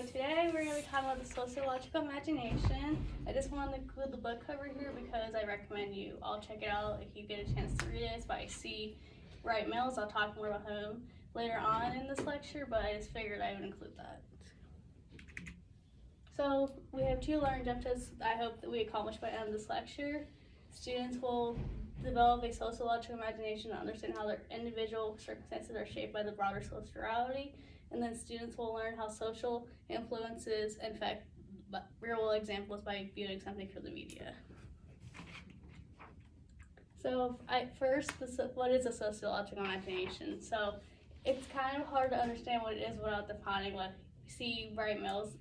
today we're going to be talking about the sociological imagination. I just wanted to include the book cover here because I recommend you all check it out if you get a chance to read it. It's by C. Wright Mills. I'll talk more about him later on in this lecture, but I just figured I would include that. So we have two learning objectives I hope that we accomplish by the end of this lecture. Students will develop a sociological imagination to understand how their individual circumstances are shaped by the broader social reality. And then students will learn how social influences affect real world examples by viewing something from the media. So what is a sociological imagination? So it's kind of hard to understand what it is without defining what C. Wright Mills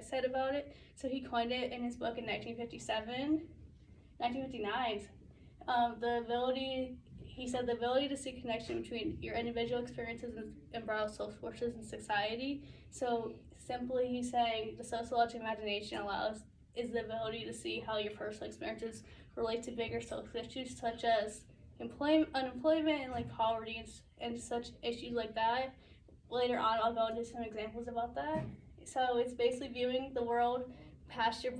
said about it. So he coined it in his book in 1959. He said the ability to see connection between your individual experiences and broad social forces in society. So simply he's saying the sociological imagination is the ability to see how your personal experiences relate to bigger social issues such as unemployment and like poverty and such issues like that. Later on I'll go into some examples about that. So it's basically viewing the world past your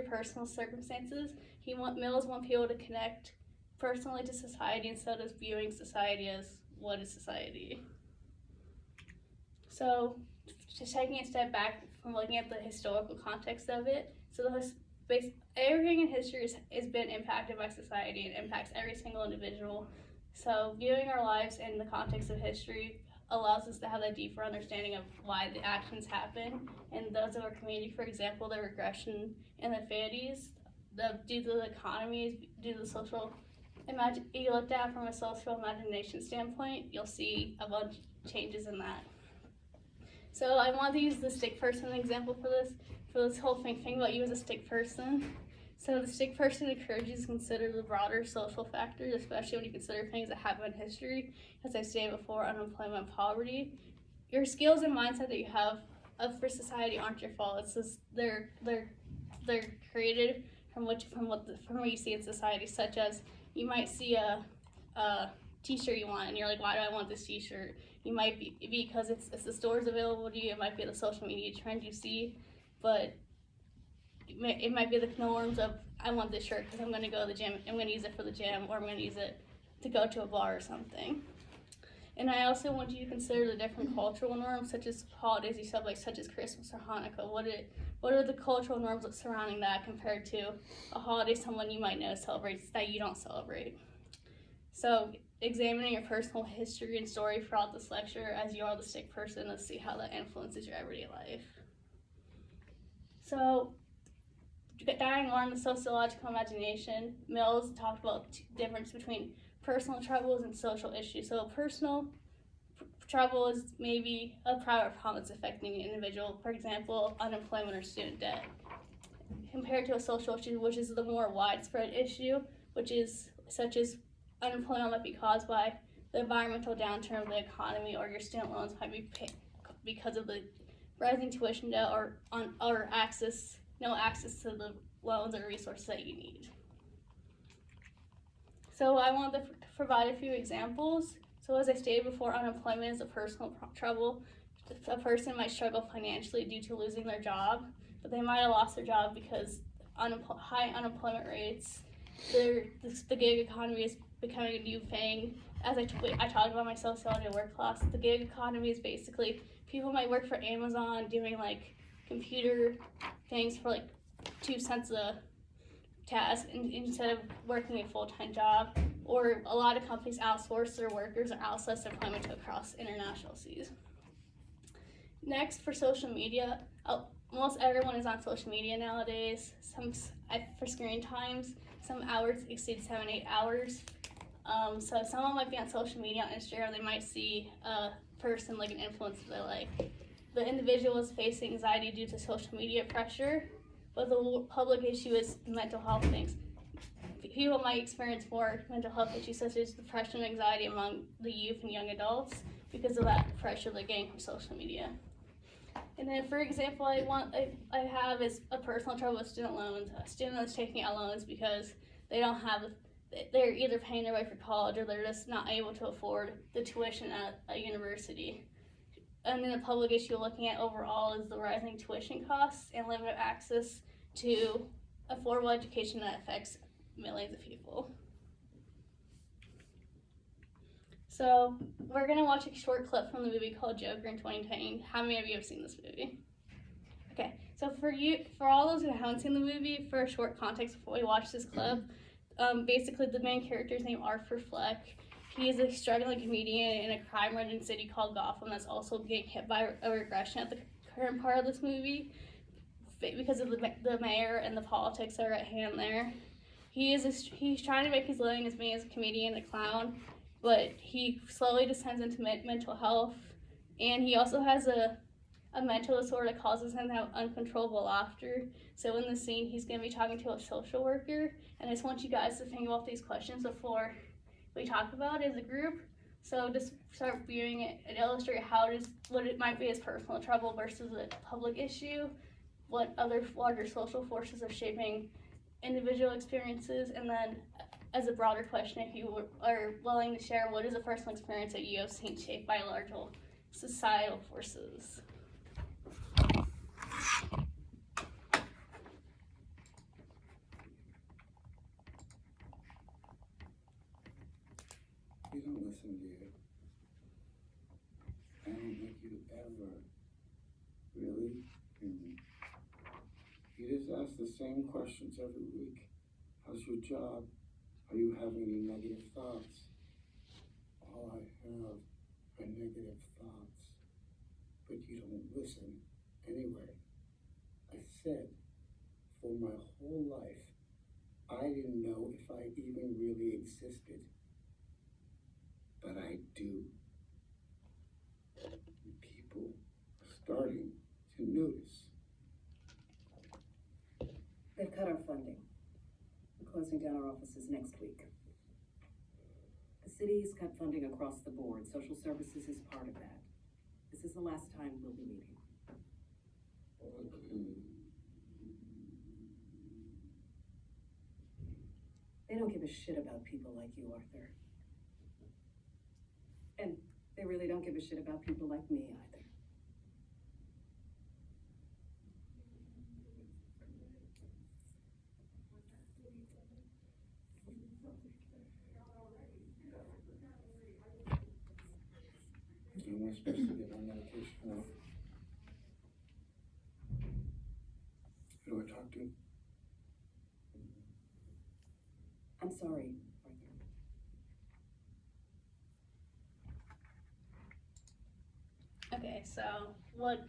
personal circumstances. Mills wants people to connect personally to society instead of viewing society as what is society. So just taking a step back from looking at the historical context of it, so everything in history has been impacted by society and impacts every single individual. So viewing our lives in the context of history allows us to have a deeper understanding of why the actions happen and those of our community. For example, the regression in the 50s, due to the economies, due to the social you looked at from a social imagination standpoint, you'll see a bunch of changes in that. So I want to use the stick person example for this whole thing about you as a stick person. So the stick person encourages you to consider the broader social factors, especially when you consider things that happen in history, as I stated before, unemployment, poverty. Your skills and mindset that you have for society aren't your fault. It's just they're created from what you see in society, such as you might see a t-shirt you want and you're like, why do I want this t-shirt? You might be because it's the stores available to you, it might be the social media trend you see, but it might be the norms of I want this shirt because I'm going to go to the gym, I'm going to use it for the gym, or I'm going to use it to go to a bar or something. And I also want you to consider the different cultural norms, such as holidays you celebrate, such as Christmas or Hanukkah. What are the cultural norms surrounding that compared to a holiday someone you might know celebrates that you don't celebrate? So examining your personal history and story throughout this lecture as you are the stick person to see how that influences your everyday life. So diving more on the sociological imagination, Mills talked about the difference between personal troubles and social issues. So personal trouble is maybe a private problem that's affecting an individual, for example, unemployment or student debt, compared to a social issue, which is the more widespread issue, which is such as unemployment might be caused by the environmental downturn of the economy, or your student loans might be paid because of the rising tuition debt or no access to the loans or resources that you need. So I wanted to provide a few examples. So as I stated before, unemployment is a personal trouble. A person might struggle financially due to losing their job, but they might have lost their job because high unemployment rates. The gig economy is becoming a new thing. As I talked about my sociology work class, the gig economy is basically people might work for Amazon doing like computer things for like 2 cents a task instead of working a full-time job, or a lot of companies outsource their workers or outsource employment to across international seas. Next, for social media, almost everyone is on social media nowadays. For screen times, some hours exceed 7-8 hours. So someone might be on social media on Instagram, they might see a person like an influencer they like. The individual is facing anxiety due to social media pressure, but the public issue is mental health things. People might experience more mental health issues such as depression and anxiety among the youth and young adults because of that pressure they're getting from social media. And then, for example, I have is a personal trouble with student loans. A student that's taking out loans because they're either paying their way for college or they're just not able to afford the tuition at a university. and then the public issue looking at overall is the rising tuition costs and limited access to affordable education that affects millions of people. So we're gonna watch a short clip from the movie called Joker in 2010. How many of you have seen this movie? Okay, so for all those who haven't seen the movie, for a short context before we watch this clip, basically the main character is named Arthur Fleck. He is a struggling comedian in a crime-ridden city called Gotham that's also getting hit by a regression at the current part of this movie because of the mayor and the politics that are at hand there. He's trying to make his living as being as a comedian and a clown, but he slowly descends into mental health, and he also has a mental disorder that causes him to have uncontrollable laughter. So in the scene, he's going to be talking to a social worker, and I just want you guys to think about these questions before we talk about it as a group. So just start viewing it and illustrate what it might be as personal trouble versus a public issue, what other larger social forces are shaping individual experiences, and then as a broader question, if you are willing to share, what is a personal experience that you have seen shaped by larger societal forces? You don't listen, do you? I don't think you ever. Really? You just ask the same questions every week. How's your job? Are you having any negative thoughts? All I have are negative thoughts. But you don't listen anyway. I said, for my whole life, I didn't know if I even really existed. But I do. People are starting to notice. They've cut our funding. We're closing down our offices next week. The city's cut funding across the board. Social services is part of that. This is the last time we'll be meeting. They don't give a shit about people like you, Arthur. And they really don't give a shit about people like me either. Am I supposed to get on medication now? Who do I talk to? I'm sorry, Arthur. Okay, so what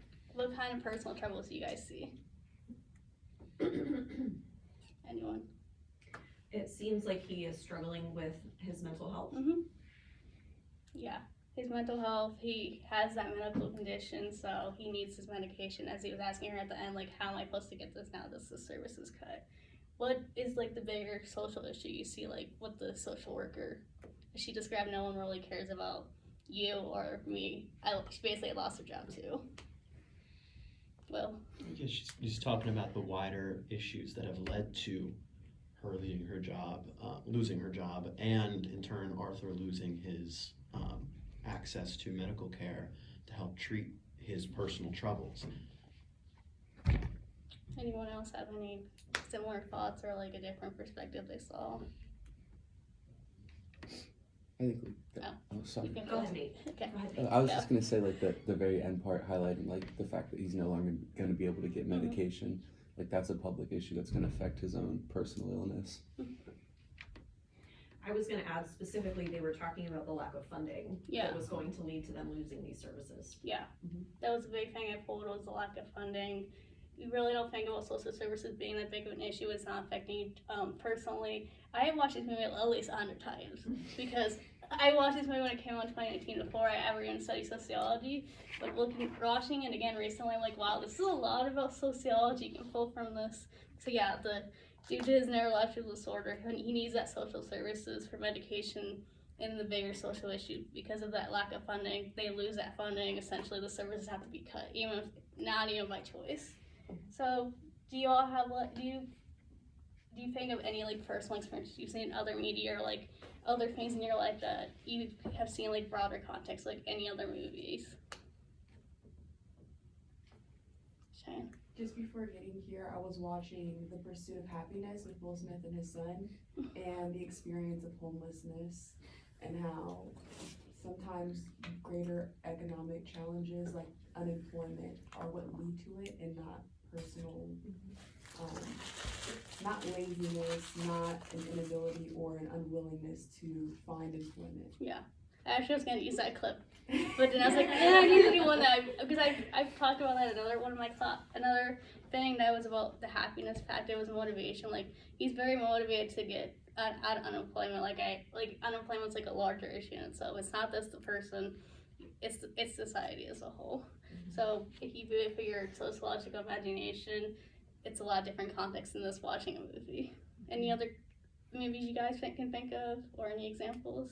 kind of personal troubles do you guys see? Anyone? It seems like he is struggling with his mental health. Yeah, his mental health, he has that medical condition, so he needs his medication. As he was asking her at the end, like, how am I supposed to get this now that the service is cut? What is, like, the bigger social issue you see, like, with the social worker? She described no one really cares about you or me. She basically lost her job, too. Well, Yeah, she's talking about the wider issues that have led to her leaving her job, losing her job, and in turn Arthur losing his access to medical care to help treat his personal troubles. anyone else have any similar thoughts or, like, a different perspective they saw? I think sorry. You can Go ahead, Nate. Okay. Go ahead, Nate. I was just gonna say, like, the very end part, highlighting like the fact that he's no longer gonna be able to get medication. Like, that's a public issue that's gonna affect his own personal illness. I was going to add specifically, they were talking about the lack of funding Yeah. that was going to lead to them losing these services. Yeah, that was a big thing I pulled, was the lack of funding. We really don't think about social services being that big of an issue. It's not affecting you personally. I have watched this movie at least 100 times because I watched this movie when it came out in 2019 before I ever even studied sociology. But watching it again recently, I'm like, wow, this is a lot about sociology you can pull from this. So yeah, due to his neurological disorder, he needs that social services for medication in the bigger social issue. Because of that lack of funding, they lose that funding. Essentially, the services have to be cut, not even by choice. So, do you all have do you think of any, like, personal experiences you've seen in other media or, like, other things in your life that you have seen, like, broader context, like any other movies? Cheyenne. Just before getting here, I was watching The Pursuit of Happiness with Will Smith and his son, and the experience of homelessness, and how sometimes greater economic challenges like unemployment are what lead to it, and not personal, not laziness, not an inability or an unwillingness to find employment. I actually was gonna use that clip, but then I was like, I need to do one because I've talked about that in another thing that was about the happiness factor was motivation. Like he's very motivated to get out of unemployment. Like unemployment's like a larger issue in itself. It's not just the person, it's society as a whole. So if you do it for your sociological imagination, it's a lot of different context than just watching a movie. Any other movies you guys can think of, or any examples?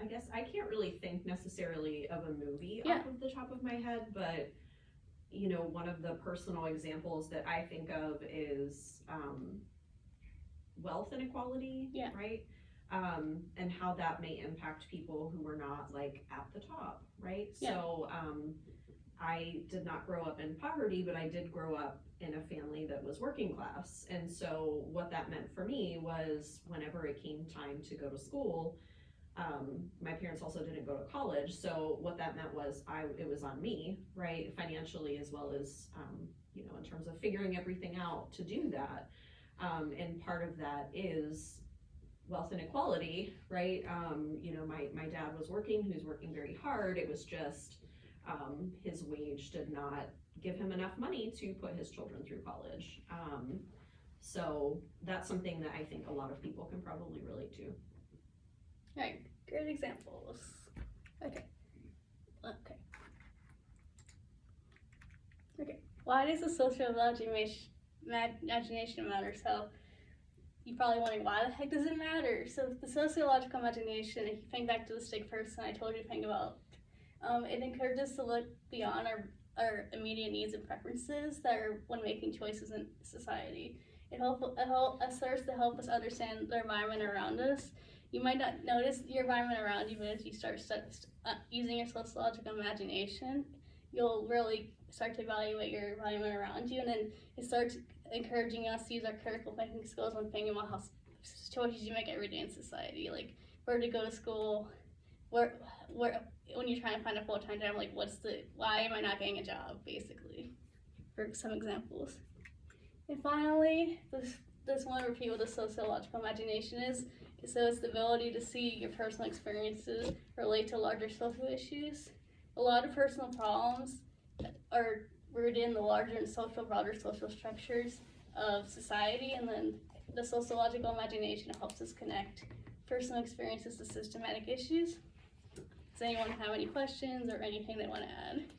I guess I can't really think necessarily of a movie Yeah. off of the top of my head, but you know, one of the personal examples that I think of is wealth inequality, Yeah. right? And how that may impact people who are not like at the top, right? Yeah. So I did not grow up in poverty, but I did grow up in a family that was working class. And so what that meant for me was whenever it came time to go to school, my parents also didn't go to college, so what that meant was it was on me, right, financially as well as, you know, in terms of figuring everything out to do that. And part of that is wealth inequality, right? You know, my dad was working, he was working very hard. It was just his wage did not give him enough money to put his children through college. So that's something that I think a lot of people can probably relate to. Right, great examples. Okay. Why does the social imagination matter? So you're probably wondering, why the heck does it matter? So the sociological imagination, if you think back to the stick person I told you to think about, it encourages us to look beyond our immediate needs and preferences that are when making choices in society. It serves to help us understand the environment around us. You might not notice your environment around you, but as you start using your sociological imagination, you'll really start to evaluate your environment around you, and then it starts encouraging us to use our critical thinking skills when thinking about how choices you make every day in society, like where to go to school, where when you're trying to find a full-time job, like why am I not getting a job, basically, for some examples. And finally, this one repeat what the sociological imagination is. So it's the ability to see your personal experiences relate to larger social issues. A lot of personal problems are rooted in the larger and broader social structures of society, and then the sociological imagination helps us connect personal experiences to systematic issues. Does anyone have any questions or anything they want to add?